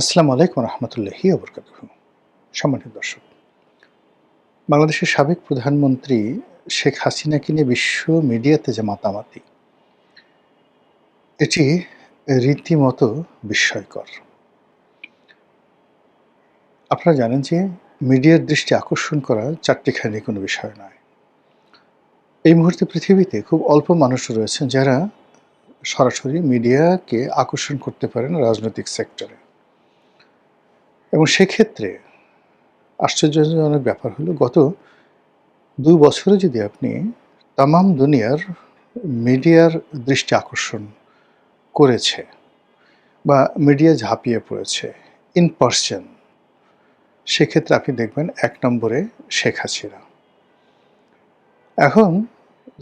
আসসালামু আলাইকুম রহমতুল্লাহি ওবরকাতুহু। সম্মানিত দর্শক, বাংলাদেশের সাবেক প্রধানমন্ত্রী শেখ হাসিনাকে নিয়ে বিশ্ব মিডিয়াতে যে মাতামাতি, এটি রীতিমতো বিস্ময়কর। আপনারা জানেন যে মিডিয়ার দৃষ্টি আকর্ষণ করা চাট্টিখানি কোনো বিষয় নয়। এই মুহূর্তে পৃথিবীতে খুব অল্প মানুষ রয়েছেন যারা সরাসরি মিডিয়াকে আকর্ষণ করতে পারেন রাজনৈতিক সেক্টরে। এবং সেক্ষেত্রে আশ্চর্যজনক ব্যাপার হলো গত ২ বছরে যদি আপনি তামাম দুনিয়ার মিডিয়ার দৃষ্টি আকর্ষণ করেছে বা মিডিয়া ঝাঁপিয়ে পড়েছে ইন পারসন, সেক্ষেত্রে আপনি দেখবেন ১ নম্বরে শেখ হাসিনা। এখন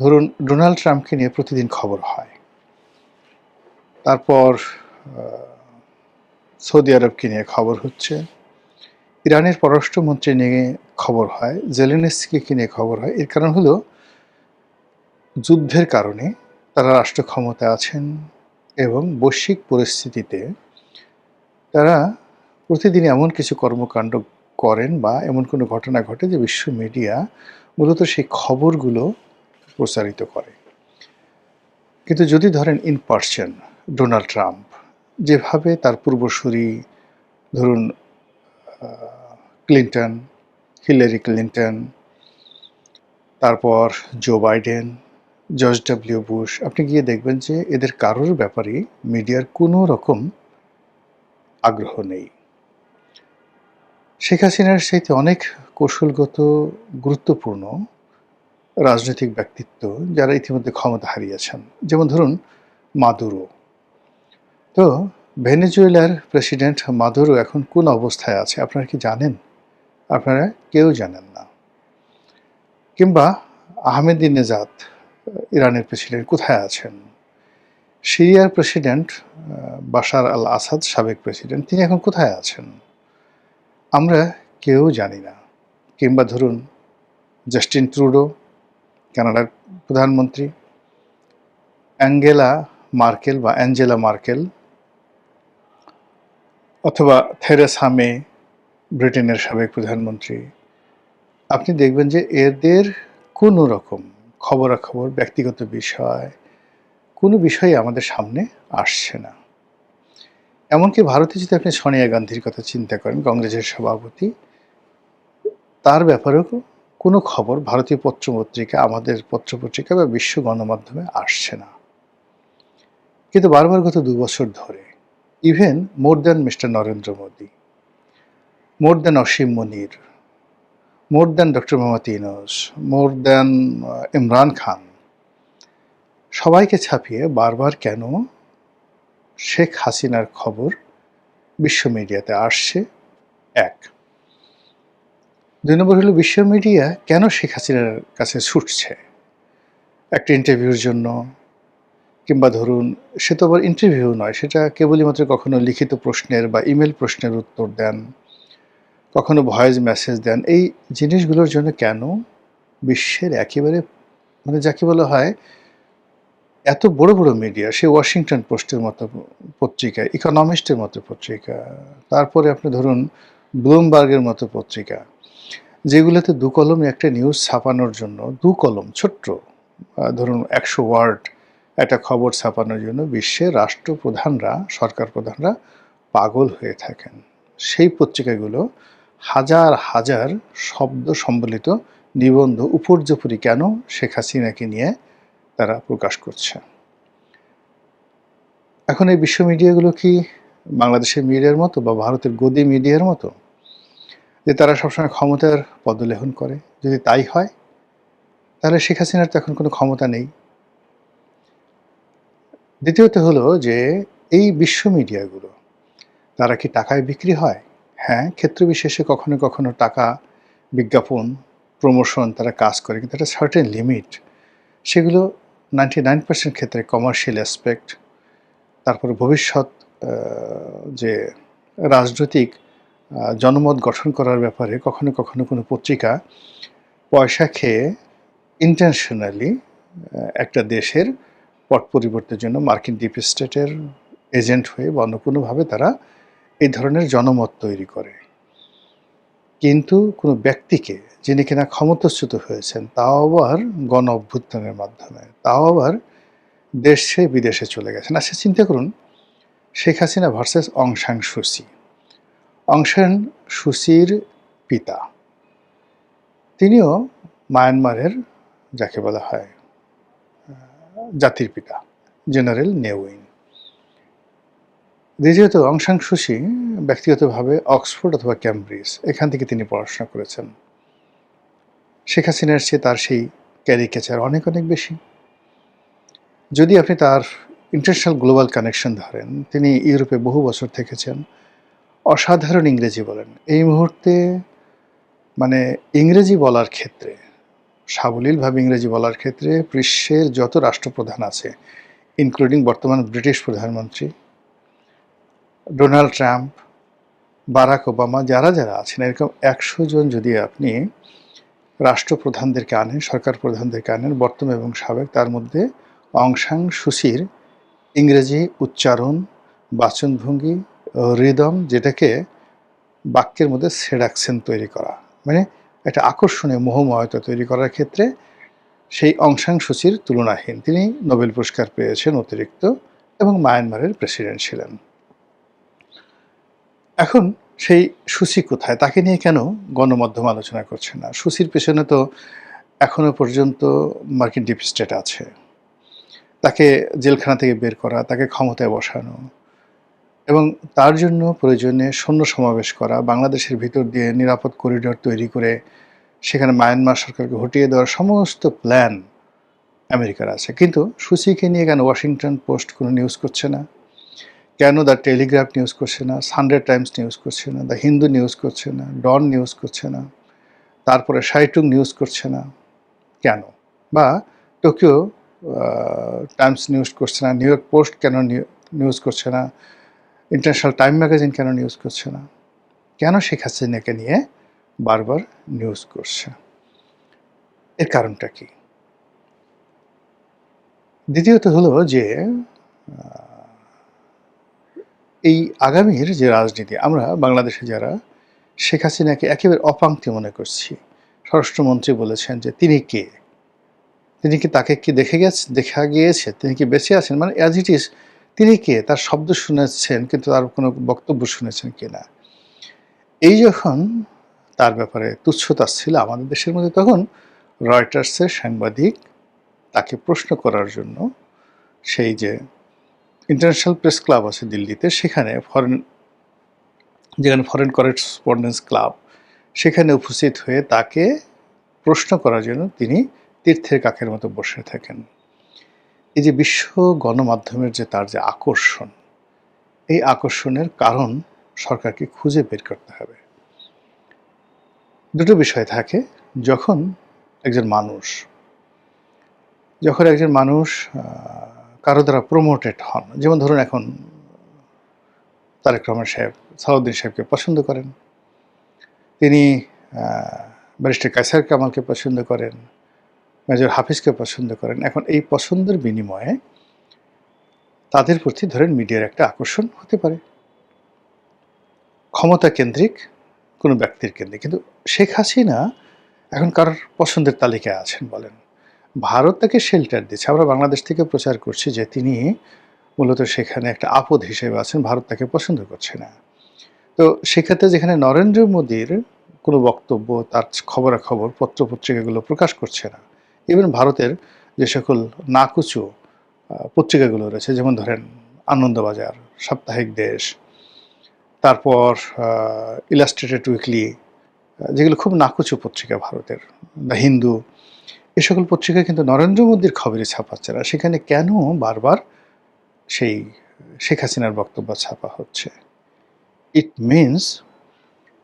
ধরুন ডোনাল্ড ট্রাম্পকে নিয়ে প্রতিদিন খবর হয়। তারপর সৌদি আরবকে নিয়ে খবর হচ্ছে, ইরানের পররাষ্ট্রমন্ত্রী নিয়ে খবর হয়, জেলেনস্কিকে নিয়ে খবর হয়। এর কারণ হলো যুদ্ধের কারণে তারা রাষ্ট্র ক্ষমতায় আছেন এবং বৈশ্বিক পরিস্থিতিতে তারা প্রতিদিন এমন কিছু কর্মকাণ্ড করেন বা এমন কোনো ঘটনা ঘটে যে বিশ্ব মিডিয়া মূলত সেই খবরগুলো প্রচারিত করে। কিন্তু যদি ধরেন ইন পারসন ডোনাল্ড ট্রাম্প যেভাবে তার পূর্বসূরি ধরুন ক্লিন্টন, হিলারি ক্লিন্টন, তারপর Joe Biden, George W Bush, আপনি গিয়ে দেখবেন যে এদের কারোর ব্যাপারেই মিডিয়ার কোনো রকম আগ্রহ নেই। শেখ হাসিনার চাইতে অনেক কৌশলগত গুরুত্বপূর্ণ রাজনৈতিক ব্যক্তিত্ব যারা ইতিমধ্যে ক্ষমতা হারিয়েছেন। যেমন ধরুন মাদুরো। তো ভেনেজুয়েলার প্রেসিডেন্ট মাদুরো এখন কোন অবস্থায় আছে আপনারা কি জানেন? আপনারা কেউ জানেন না। কিংবা আহমেদিনেজাদ ইরানের প্রেসিডেন্ট কোথায় আছেন? সিরিয়ার প্রেসিডেন্ট বাশার আল আসাদ সাবেক প্রেসিডেন্ট তিনি এখন কোথায় আছেন? আমরা কেউ জানি না। কিংবা ধরুন জাস্টিন ট্রুডো কানাডার প্রধানমন্ত্রী, অ্যাঞ্জেলা মার্কেল অথবা থেরেসা মে ব্রিটেনের সাবেক প্রধানমন্ত্রী, আপনি দেখবেন যে এদের কোনো রকম খবরাখবর, ব্যক্তিগত বিষয়, কোনো বিষয়ই আমাদের সামনে আসছে না। এমনকি ভারতে যদি আপনি সোনিয়া গান্ধীর কথা চিন্তা করেন, কংগ্রেসের সভাপতি, তার ব্যাপারেও কোনো খবর ভারতীয় পত্রপত্রিকা, আমাদের পত্রপত্রিকা বা বিশ্ব গণমাধ্যমে আসছে না। কিন্তু বারবার গত ২ বছর ধরে even more than mister Narendra Modi, more than Asim Munir, more than doctor Muhammad Yunus, more than Imran Khan, সবাইকে ছাপিয়ে বারবার কেন শেখ হাসিনার খবর বিশ্ব মিডিয়াতে আসছে? ১। ২ নম্বর হলো বিশ্ব মিডিয়া কেন শেখ হাসিনার কাছে ছুটছে? একটা ইন্টারভিউর জন্য, কিংবা ধরুন সে তো আবার ইন্টারভিউ নয়, সেটা কেবলই মাত্র কখনো লিখিত প্রশ্নের বা ইমেল প্রশ্নের উত্তর দেন, কখনো ভয়েস মেসেজ দেন। এই জিনিসগুলোর জন্য কেন বিশ্বের একেবারে মানে যাকে বলা হয় এত বড় বড় মিডিয়া, সে ওয়াশিংটন পোস্টের মতো পত্রিকা, ইকোনমিস্টের মতো পত্রিকা, তারপরে আপনি ধরুন ব্লুমবার্গের মতো পত্রিকা, যেগুলোতে ২ কলমে একটা নিউজ ছাপানোর জন্য ২ কলম ছোট্ট ধরুন ১০০ ওয়ার্ড একটা খবর ছাপানোর জন্য বিশ্বের রাষ্ট্রপ্রধানরা, সরকার প্রধানরা পাগল হয়ে থাকেন। সেই পত্রিকাগুলো হাজার হাজার শব্দ সম্বলিত নিবন্ধ উপর্যুপরি কেন শেখ হাসিনাকে নিয়ে তারা প্রকাশ করছে। এখন এই বিশ্ব মিডিয়াগুলো কি বাংলাদেশের মিডিয়ার মতো বা ভারতের গদি মিডিয়ার মতো যে তারা সবসময় ক্ষমতার পদলেহন করে? যদি তাই হয় তাহলে শেখ হাসিনার তো এখন কোনো ক্ষমতা নেই। দ্বিতীয়ত হলো যে এই বিশ্ব মিডিয়াগুলো তারা কি টাকায় বিক্রি হয়? হ্যাঁ, ক্ষেত্র বিশেষে কখনো কখনো টাকা, বিজ্ঞাপন, প্রমোশন তারা কাজ করে, কিন্তু একটা সার্টেন লিমিট। সেগুলো 99% ক্ষেত্রে কমার্শিয়াল অ্যাসপেক্ট, তারপরে ভবিষ্যৎ যে রাজনৈতিক জনমত গঠন করার ব্যাপারে কখনো কখনো কোনো পত্রিকা পয়সা খেয়ে ইন্টেনশনালি একটা দেশের পট পরিবর্তনের জন্য মার্কিন ডিপ স্টেটের এজেন্ট হয়ে বা অন্য কোনোভাবে তারা এই ধরনের জনমত তৈরি করে। কিন্তু কোনো ব্যক্তিকে যিনি কিনা ক্ষমতাচ্যুত হয়েছেন, তাও আবার গণ অভ্যুত্থানের মাধ্যমে, তাও আবার দেশে বিদেশে চলে গেছেন। আচ্ছা চিন্তা করুন, শেখ হাসিনা ভার্সাস অং সান সুচি। অং সান সুচির পিতা, তিনিও মায়ানমারের যাকে বলা হয় জাতির পিতা, জেনারেল নে উইন। দ্বিতীয়ত অং সান সুচি ব্যক্তিগতভাবে অক্সফোর্ড অথবা ক্যামব্রিজ এখান থেকে তিনি পড়াশোনা করেছেন। শেখ হাসিনার চেয়ে তার সেই ক্যারিকেচার অনেক অনেক বেশি। যদি আপনি তার ইন্টারন্যাশনাল গ্লোবাল কানেকশন ধরেন, তিনি ইউরোপে বহু বছর থেকেছেন, অসাধারণ ইংরেজি বলেন। এই মুহূর্তে মানে ইংরেজি বলার ক্ষেত্রে, সাবলীলভাবে ইংরেজি বলার ক্ষেত্রে বিশ্বের যত রাষ্ট্রপ্রধান আছে, ইনক্লুডিং বর্তমান ব্রিটিশ প্রধানমন্ত্রী ডোনাল্ড ট্রাম্প, বারাক ওবামা, যারা যারা আছেন, এরকম 100 জন যদি আপনি রাষ্ট্রপ্রধানদেরকে আনেন, সরকার প্রধানদেরকে আনেন, বর্তমান এবং সাবেক, তার মধ্যে অং সান সুচির ইংরেজি উচ্চারণ, বাচনভঙ্গি, রিদম, যেটাকে বাক্যের মধ্যে সেডাকশন তৈরি করা, মানে একটা আকর্ষণীয় মোহময়তা তৈরি করার ক্ষেত্রে সেই অং সান সুচির তুলনাহীন। তিনি নোবেল পুরস্কার পেয়েছেন অতিরিক্ত এবং মায়ানমারের প্রেসিডেন্ট ছিলেন। এখন সেই সুচি কোথায়? তাকে নিয়ে কেন গণমাধ্যম আলোচনা করছে না? সুচির পেছনে তো এখনো পর্যন্ত মার্কিন ডিপ স্টেট আছে। তাকে জেলখানা থেকে বের করা, তাকে ক্ষমতায় বসানো এবং তার জন্য প্রয়োজনে সৈন্য সমাবেশ করা, বাংলাদেশের ভিতর দিয়ে নিরাপদ করিডোর তৈরি করে সেখানে মায়ানমার সরকারকে হটিয়ে দেওয়ার সমস্ত প্ল্যান আমেরিকার আছে। কিন্তু সুচিকে নিয়ে কেন ওয়াশিংটন পোস্ট কোনো নিউজ করছে না? কেন দ্য টেলিগ্রাফ নিউজ করছে না? সানডে টাইমস নিউজ করছে না? দ্য হিন্দু নিউজ করছে না? ডন নিউজ করছে না? তারপরে সাইটুং নিউজ করছে না? কেন? বা টোকিও টাইমস নিউজ করছে না? নিউ ইয়র্ক পোস্ট কেন নিউজ করছে না? ইন্টারন্যাশনাল টাইম ম্যাগাজিন কেন নিউজ করছে না? কেন শেখ হাসিনাকে নিয়ে বারবার নিউজ করছে? এর কারণটা কি? দ্বিতীয়ত হলো যে এই আগামীর যে রাজনীতি, আমরা বাংলাদেশে যারা শেখ হাসিনাকে একেবারে অপাংক্তি মনে করছি, স্বরাষ্ট্রমন্ত্রী বলেছেন যে তিনি কে? তিনি কি তাকে কি দেখা গিয়েছে? তিনি কি বেঁচে আছেন? মানে অ্যাজ ইট ইজ তিনি কে? তার শব্দ শুনেছেন কিন্তু তার কোনো বক্তব্য শুনেছেন কিনা? এই যখন তার ব্যাপারে তুচ্ছ-তাচ্ছিল্য আমাদের দেশের মধ্যে, তখন রয়টার্সের সাংবাদিক তাকে প্রশ্ন করার জন্য সেই যে ইন্টারন্যাশনাল প্রেস ক্লাব আছে দিল্লিতে, যেখানে ফরেন করেসপন্ডেন্স ক্লাব, সেখানে উপস্থিত হয়ে তাকে প্রশ্ন করার জন্য তিনি তীর্থের কাকের মতো বসে থাকেন। এই যে বিশ্ব গণমাধ্যমের যে তার যে আকর্ষণ, এই আকর্ষণের কারণ সরকারকে খুঁজে বের করতে হবে। দুটো বিষয় থাকে। যখন একজন মানুষ কারো দ্বারা প্রমোটেড হন, যেমন ধরুন এখন তারেক রহমান সাহেব সালাউদ্দিন সাহেবকে পছন্দ করেন, তিনি ব্যারিস্টার কায়সার কামালকে পছন্দ করেন, মেজর হাফিজকে পছন্দ করেন। এখন এই পছন্দের বিনিময়ে তাদের প্রতি ধরেন মিডিয়ার একটা আকর্ষণ হতে পারে, ক্ষমতা কেন্দ্রিক কোনো ব্যক্তির কেন্দ্রিক। কিন্তু শেখ হাসিনা এখন কারোর পছন্দের তালিকায় আছেন বলেন? ভারত তাকে শেল্টার দিচ্ছে। আমরা বাংলাদেশ থেকে প্রচার করছি যে তিনি মূলত সেখানে একটা আপদ হিসেবে আছেন, ভারত তাকে পছন্দ করছে না। তো সেক্ষেত্রে যেখানে নরেন্দ্র মোদীর কোনো বক্তব্য, তার খবরাখবর পত্রপত্রিকাগুলো প্রকাশ করছে না, ইভেন ভারতের যে সকল নাকুচু পত্রিকাগুলো রয়েছে, যেমন ধরেন আনন্দবাজার, সাপ্তাহিক দেশ, তারপর ইলাস্ট্রেটেড উইকলি, যেগুলো খুব নাকুচু পত্রিকা ভারতের, দ্য হিন্দু, এ সকল পত্রিকা কিন্তু নরেন্দ্র মোদীর খবরই ছাপাচ্ছে না। সেখানে কেন বারবার সেই শেখ হাসিনার বক্তব্য ছাপা হচ্ছে? ইট মিনস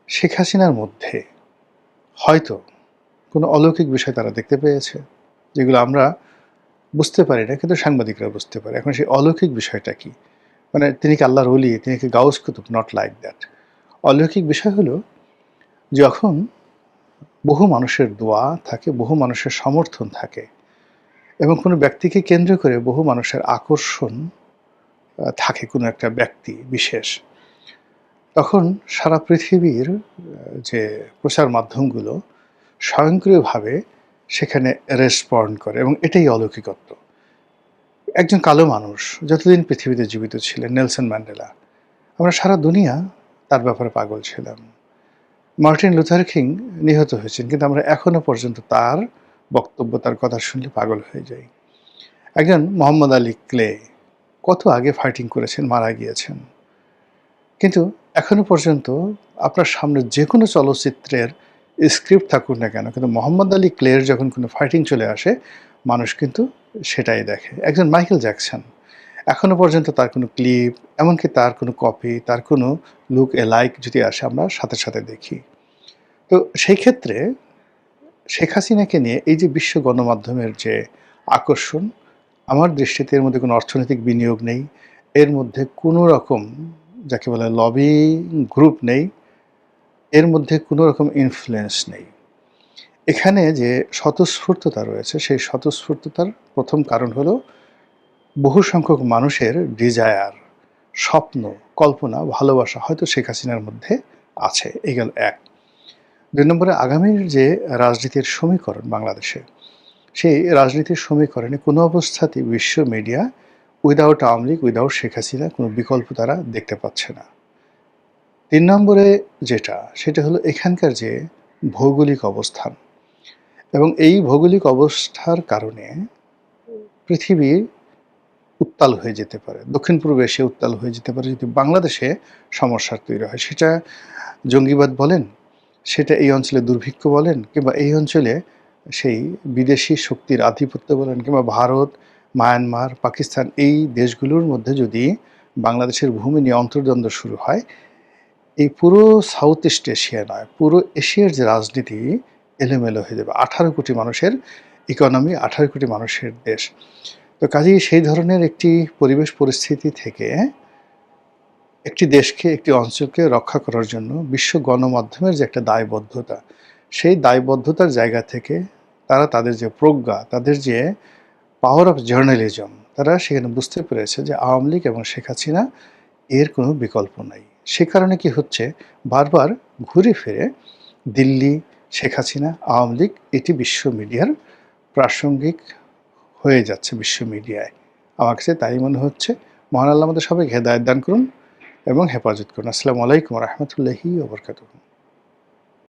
শেখ হাসিনার মধ্যে হয়তো কোনো অলৌকিক বিষয় তারা দেখতে পেয়েছে, যেগুলো আমরা বুঝতে পারি না, কিন্তু সাংবাদিকরা বুঝতে পারে। এখন সেই অলৌকিক বিষয়টা কি? মানে তিনি কি আল্লাহর ওলি? তিনি কি গাউস কুতুব? Not like that. অলৌকিক বিষয় হলো যখন বহু মানুষের দোয়া থাকে, বহু মানুষের সমর্থন থাকে এবং কোনো ব্যক্তিকে কেন্দ্র করে বহু মানুষের আকর্ষণ থাকে কোনো একটা ব্যক্তি বিশেষ, তখন সারা পৃথিবীর যে প্রচার মাধ্যমগুলো স্বয়ংক্রিয়ভাবে সেখানে রেসপন্ড করে এবং এটাই অলৌকিকত্ব। একজন কালো মানুষ যতদিন পৃথিবীতে জীবিত ছিলেন নেলসন ম্যান্ডেলা, আমরা সারা দুনিয়া তার ব্যাপারে পাগল ছিলাম। মার্টিন লুথার কিং নিহত হয়েছেন, কিন্তু আমরা এখনো পর্যন্ত তার বক্তব্য, তার কথা শুনলে পাগল হয়ে যাই। একজন মোহাম্মদ আলী ক্লে কত আগে ফাইটিং করেছেন, মারা গিয়েছেন, কিন্তু এখনো পর্যন্ত আপনার সামনে যে কোনো চলচ্চিত্রের স্ক্রিপ্ট থাকুক না কেন, কিন্তু মোহাম্মদ আলী ক্লের যখন কোনো ফাইটিং চলে আসে মানুষ কিন্তু সেটাই দেখে। একজন মাইকেল জ্যাকসন, এখনো পর্যন্ত তার কোনো ক্লিপ, এমনকি তার কোনো কপি, তার কোনো লুক এলাইক যদি আসে আমরা সাথে সাথে দেখি। তো সেই ক্ষেত্রে শেখ হাসিনাকে নিয়ে এই যে বিশ্ব গণমাধ্যমের যে আকর্ষণ, আমার দৃষ্টিতে এর মধ্যে কোনো অর্থনৈতিক বিনিয়োগ নেই, এর মধ্যে কোনো রকম যাকে বলে লবিং গ্রুপ নেই, এর মধ্যে কোনো রকম ইনফ্লুয়েন্স নেই। এখানে যে স্বতঃস্ফূর্ততা রয়েছে, সেই স্বতঃস্ফূর্ততার প্রথম কারণ হলো বহু সংখ্যক মানুষের ডিজায়ার, স্বপ্ন, কল্পনা, ভালোবাসা হয়তো শেখ হাসিনার মধ্যে আছে। এই গেল এক। ২ নম্বরে আগামীর যে রাজনীতির সমীকরণ বাংলাদেশে, সেই রাজনীতির সমীকরণে কোনো অবস্থাতেই বিশ্ব media without Awami League, without Sheikh Hasina কোনো বিকল্প তারা দেখতে পাচ্ছে না। ৩ নম্বরে যেটা, সেটা হলো এখানকার যে ভৌগোলিক অবস্থান, এবং এই ভৌগোলিক অবস্থার কারণে পৃথিবী উত্তাল হয়ে যেতে পারে, দক্ষিণ পূর্ব এশিয়া উত্তাল হয়ে যেতে পারে যদি বাংলাদেশে সমস্যার তৈরি হয়। সেটা জঙ্গিবাদ বলেন, সেটা এই অঞ্চলে দুর্ভিক্ষ বলেন, কিংবা এই অঞ্চলে সেই বিদেশি শক্তির আধিপত্য বলেন, কিংবা ভারত, মায়ানমার, পাকিস্তান, এই দেশগুলোর মধ্যে যদি বাংলাদেশের ভূমি নিয়ে অন্তর্দ্বন্দ্ব শুরু হয়, এই পুরো সাউথ ইস্ট এশিয়া নয়, পুরো এশিয়ার যে রাজনীতি এলোমেলো হয়ে যাবে। 18 কোটি মানুষের ইকোনমি, 18 কোটি মানুষের দেশ। তো কাজেই সেই ধরনের একটি পরিবেশ পরিস্থিতি থেকে একটি দেশকে, একটি অঞ্চলকে রক্ষা করার জন্য বিশ্ব গণমাধ্যমের যে একটা দায়বদ্ধতা, সেই দায়বদ্ধতার জায়গা থেকে তারা তাদের যে প্রজ্ঞা, তাদের যে পাওয়ার অফ জার্নালিজম, তারা সেখানে বুঝতে পেরেছে যে আওয়ামী লীগ এবং শেখ হাসিনা এর কোনো বিকল্প নাই। সে কারণে কি হচ্ছে, বারবার ঘুরে ফিরে দিল্লি, শেখ হাসিনা, আওয়ামী লীগ, এটি বিশ্ব মিডিয়ার প্রাসঙ্গিক হয়ে যাচ্ছে বিশ্ব মিডিয়ায়। আমার কাছে তাই মনে হচ্ছে। মহান আল্লাহ আমাদের সবাইকে হেদায়েত দান করুন এবং হেফাজত করুন। আসসালামু আলাইকুম ওয়া রাহমাতুল্লাহি ওয়া বারাকাতুহু।